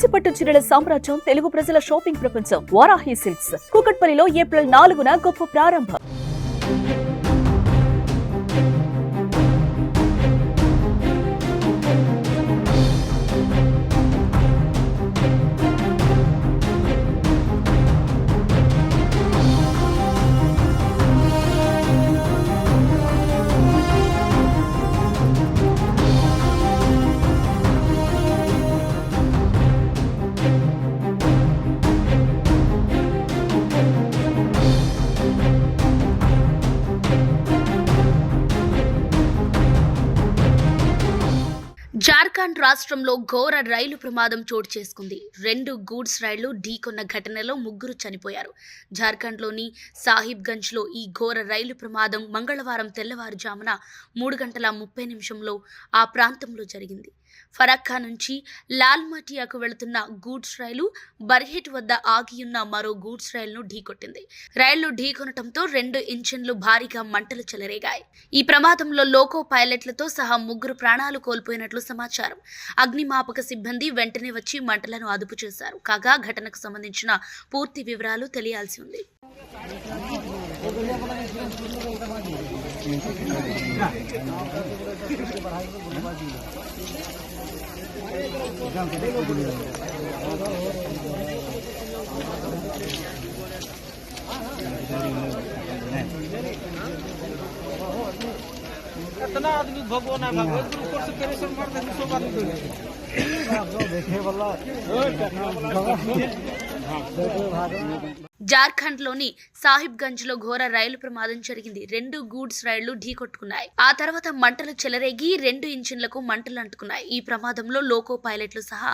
కంచిపట్టు చీరల సామ్రాజ్యం తెలుగు ప్రజల షాపింగ్ ప్రపంచం వారాహి సిల్క్స్ కూకట్పల్లిలో ఏప్రిల్ 4న గొప్ప ప్రారంభం. జార్ఖండ్ రాష్ట్రంలో ఘోర రైలు ప్రమాదం చోటు చేసుకుంది. 2 గూడ్స్ రైళ్లు ఢీకొన్న ఘటనలో 3 చనిపోయారు. జార్ఖండ్లోని సాహిబ్గంజ్లో ఈ ఘోర రైలు ప్రమాదం మంగళవారం తెల్లవారుజామున 3:30 ఆ ప్రాంతంలో జరిగింది. ఫరక్కా నుంచి లాల్మటియాకు వెళుతున్న గూడ్స్ రైలు బర్హెట్ వద్ద ఆగియున్న మరో గూడ్స్ రైలును ఢీకొట్టింది. రైళ్లు ఢీకొనటంతో 2 ఇంజిన్లు భారీగా మంటలు చెలరేగాయి. ఈ ప్రమాదంలో లోకో పైలట్లతో సహా 3 ప్రాణాలు కోల్పోయినట్లు సమాచారం. అగ్నిమాపక సిబ్బంది వెంటనే వచ్చి మంటలను అదుపు చేశారు. కాగా ఘటనకు సంబంధించిన పూర్తి వివరాలు తెలియాల్సి ఉంది. कितना आदमी भगो ना भगो ऊपर से पेरेशन मार दे 100 आदमी देखे वाला జార్ఖండ్లోని సాహిబ్గంజ్లో ఘోర రైలు ప్రమాదం జరిగింది. 2 గూడ్స్ రైళ్లు ఢీకొట్టుకున్నాయి. ఆ తర్వాత మంటలు చెలరేగి 2 ఇంజిన్లకు మంటలు అంటుకున్నాయి. ఈ ప్రమాదంలో లోకో పైలట్లు సహా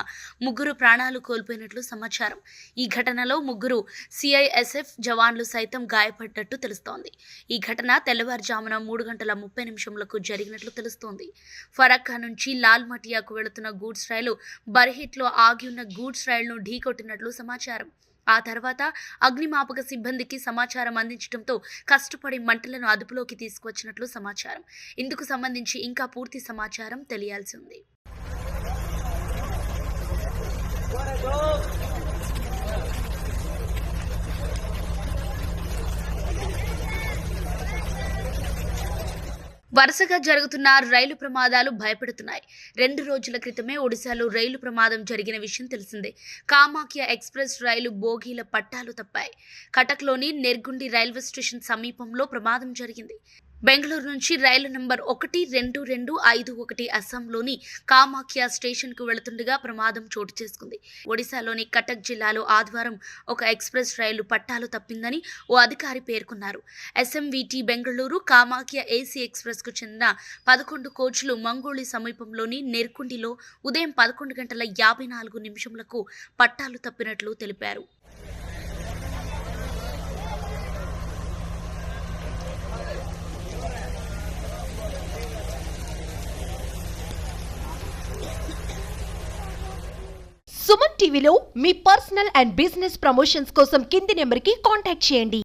3 ప్రాణాలు కోల్పోయినట్లు సమాచారం. ఈ ఘటనలో 3 సిఐఎస్ఎఫ్ జవాన్లు సైతం గాయపడ్డట్టు తెలుస్తోంది. ఈ ఘటన తెల్లవారుజామున 3:30 జరిగినట్లు తెలుస్తోంది. ఫరక్కా నుంచి లాల్మటియాకు వెళుతున్న గూడ్స్ రైలు బర్హెట్లో ఆగి ఉన్న గూడ్స్ రైలును ఢీకొట్టినట్లు సమాచారం. ఆ తర్వాత అగ్నిమాపక సిబ్బందికి సమాచారం అందించడంతో కష్టపడి మంటలను అదుపులోకి తీసుకువచ్చినట్లు సమాచారం. ఇందుకు సంబంధించి ఇంకా పూర్తి సమాచారం తెలియాల్సి ఉంది. వరుసగా జరుగుతున్న రైలు ప్రమాదాలు భయపెడుతున్నాయి. 2 రోజుల క్రితమే ఒడిశాలో రైలు ప్రమాదం జరిగిన విషయం తెలిసిందే. కామాఖ్య ఎక్స్ప్రెస్ రైలు బోగీల పట్టాలు తప్పాయి. కటక్లోని నెర్గుండి రైల్వే స్టేషన్ సమీపంలో ప్రమాదం జరిగింది. బెంగళూరు నుంచి రైలు నంబర్ 12251 అస్సాంలోని కామాఖ్య స్టేషన్కు వెళుతుండగా ప్రమాదం చోటు చేసుకుంది. ఒడిశాలోని కటక్ జిల్లాలో ఆదివారం ఒక ఎక్స్ప్రెస్ రైలు పట్టాలు తప్పిందని ఓ అధికారి పేర్కొన్నారు. ఎస్ఎంవిటి బెంగళూరు కామాఖ్య ఏసీ ఎక్స్ప్రెస్కు చెందిన 11 కోచ్లు మంగోళి సమీపంలోని నెర్కుండిలో ఉదయం 11:54 పట్టాలు తప్పినట్లు తెలిపారు. సుమన్ టీవీలో మీ పర్సనల్ అండ్ బిజినెస్ ప్రమోషన్స్ కోసం కింది నెంబర్కి కాంటాక్ట్ చేయండి.